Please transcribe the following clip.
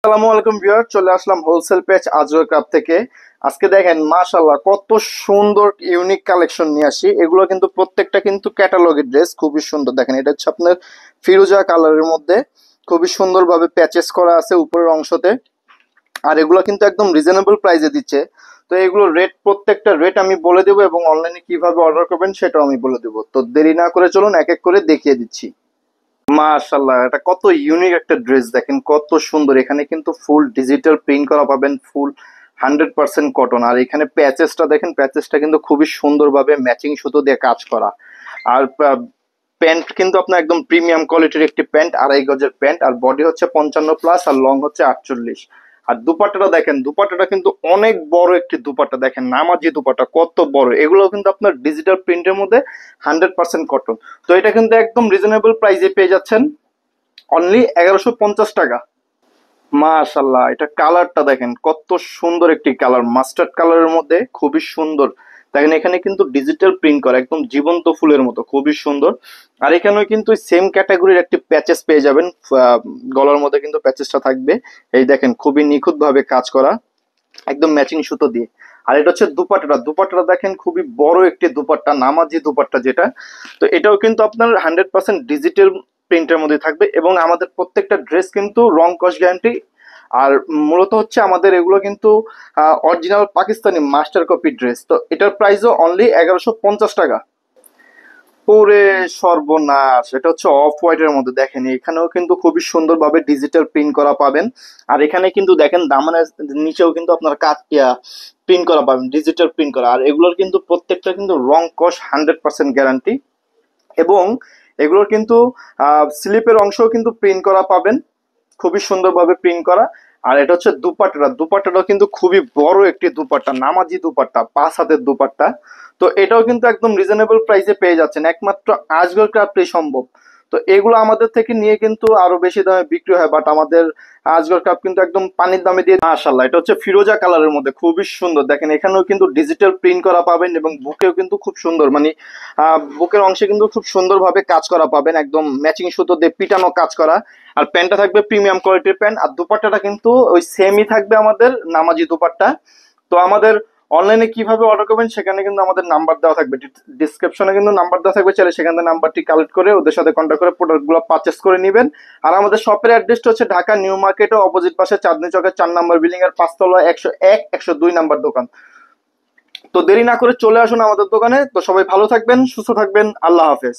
আসসালামু আলাইকুম ভিউয়ার, চলে আসলাম হোলসেল পেজ আজওয়ার ক্রাফট থেকে। আজকে দেখেন মাশাআল্লাহ কত সুন্দর ইউনিক কালেকশন নিয়ে আসি। এগুলো কিন্তু প্রত্যেকটা কিন্তু ক্যাটালগের ড্রেস, খুবই সুন্দর। দেখেন এটা হচ্ছে আপনার ফিরোজা কালারের মধ্যে, খুবই সুন্দরভাবে প্যাচেস করা আছে উপরের অংশতে। আর এগুলো কিন্তু একদম রিজনেবল প্রাইসে দিচ্ছে। তো এগুলো রেট, প্রত্যেকটা রেট আমি বলে দেবো এবং অনলাইনে কিভাবে অর্ডার করবেন সেটাও আমি বলে দেবো। তো দেরি না করে চলুন এক এক করে দেখিয়ে দিচ্ছি। মাশাআল্লাহ, এটা কত ইউনিক একটা ড্রেস, দেখেন কত সুন্দর। এখানে কিন্তু ফুল ডিজিটাল প্রিন্ট করা পাবেন, ফুল 100% কটন। আর এখানে প্যাচেসটা দেখেন, প্যাচেসটা কিন্তু খুবই সুন্দরভাবে ম্যাচিং সুতো দিয়ে কাজ করা। আর প্যান্ট কিন্তু আপনার একদম প্রিমিয়াম কোয়ালিটির একটি প্যান্ট, 2.5 গজের প্যান্ট। আর বডি হচ্ছে 55 প্লাস, আর লং হচ্ছে 48। আর দুপাট্টাটা দেখেন, দুপাট্টাটা কিন্তু অনেক বড় একটি দুপাট্টা, দেখেন নামাজি দুপাট্টা কত বড়। এগুলো কিন্তু আপনার ডিজিটাল প্রিন্টের মধ্যে 100% কটন। তো এটা কিন্তু একদম রিজনেবল প্রাইসে পেয়ে যাচ্ছেন, অনলি 1150 টাকা। মাশাল্লাহ, এটা কালারটা দেখেন কত সুন্দর একটি কালার, মাস্টার্ড কালারের মধ্যে খুবই সুন্দর। দেখেন এখানে কিন্তু ডিজিটাল প্রিন্ট করা, একদম জীবন্ত ফুলের মতো, খুবই সুন্দর। আর এখানেও কিন্তু সেম ক্যাটাগরির একটি প্যাচেস পেয়ে যাবেন। গলার মধ্যে কিন্তু প্যাচেসটা থাকবে। এই দেখেন খুবই নিখুঁত ভাবে কাজ করা, একদম ম্যাচিং সুতো দিয়ে। আর এটা হচ্ছে দুপাট্টাটা, দুপাট্টাটা দেখেন খুবই বড় একটি দুপাট্টা, নামাজি দুপাট্টা যেটা। তো এটাও কিন্তু আপনার 100% ডিজিটাল প্রিন্টের মধ্যে থাকবে এবং আমাদের প্রত্যেকটা ড্রেস কিন্তু রং কস গ্যারান্টি। আর মূলত হচ্ছে আমাদের এগুলো কিন্তু original Pakistani master copy dress. তো এটার প্রাইসও অনলি 1150 টাকা। ওরে সর্বনাশ, এটা হচ্ছে অফ হোয়াইট এর মধ্যে। দেখেন এখানেও কিন্তু খুবই সুন্দরভাবে ডিজিটাল প্রিন্ট করা পাবেন। আর এখানে কিন্তু দেখেন দামানের নিচেও কিন্তু আপনার কাজ প্রিন্ট করা পাবেন, ডিজিটাল প্রিন্ট করা। আর এগুলোর কিন্তু প্রত্যেকটা কিন্তু রং কস 100% গ্যারান্টি। এবং এগুলোর কিন্তু স্লিপের অংশও কিন্তু প্রিন্ট করা পাবেন, খুবই সুন্দরভাবে প্রিন্ট করা। আর এটা হচ্ছে দুপাট্টাটা, দুপাট্টাটাও কিন্তু খুবই বড় একটি দুপাট্টা, নামাজি দুপাট্টা, 5 হাতের দুপাট্টা। তো এটাও কিন্তু একদম রিজনেবল প্রাইসে পেয়ে যাচ্ছেন, একমাত্র আজগর ক্রাফটে সম্ভব। তো এগুলো আমাদের থেকে নিয়ে কিন্তু আরো বেশি দামে বিক্রি হয়, বাট আমাদের আজগর ক্রাফট কিন্তু একদম পানির দামে দিয়ে। মাশাআল্লাহ, এটা হচ্ছে ফিরোজা কালারের মধ্যে, খুবই সুন্দর। দেখেন এখানেও কিন্তু ডিজিটাল প্রিন্ট করা পাবেন এবং বুকেও কিন্তু খুব সুন্দর, মানে বুকের অংশে কিন্তু খুব সুন্দরভাবে কাজ করা পাবেন, একদম ম্যাচিং সুতো দিয়ে পিটানো কাজ করা। আর প্যান্টটা থাকবে প্রিমিয়াম কোয়ালিটির প্যান্ট, আর দুপাট্টাটা কিন্তু ওই সেমই থাকবে আমাদের নামাজি দুপাট্টা। তো আমাদের অনলাইনে কিভাবে অর্ডার করবেন সেখানে কিন্তু আমাদের নাম্বার দেওয়া থাকবে, ডিসক্রিপশনে কিন্তু নাম্বার দেওয়া থাকবে, চাইলে সেখান থেকে নাম্বারটি কালেক্ট করে ওদের সাথে কন্ট্যাক্ট করে প্রোডাক্টগুলো পারচেস করে নেবেন। আর আমাদের শপের অ্যাড্রেসটা হচ্ছে ঢাকা নিউ মার্কেটের অপোজিট পাশে চাঁদনী চকের 4 নম্বর বিল্ডিং এর 5 তলা 101 102 নাম্বার দোকান। তো দেরি না করে চলে আসুন আমাদের দোকানে। তো সবাই ভালো থাকবেন, সুস্থ থাকবেন, আল্লাহ হাফেজ।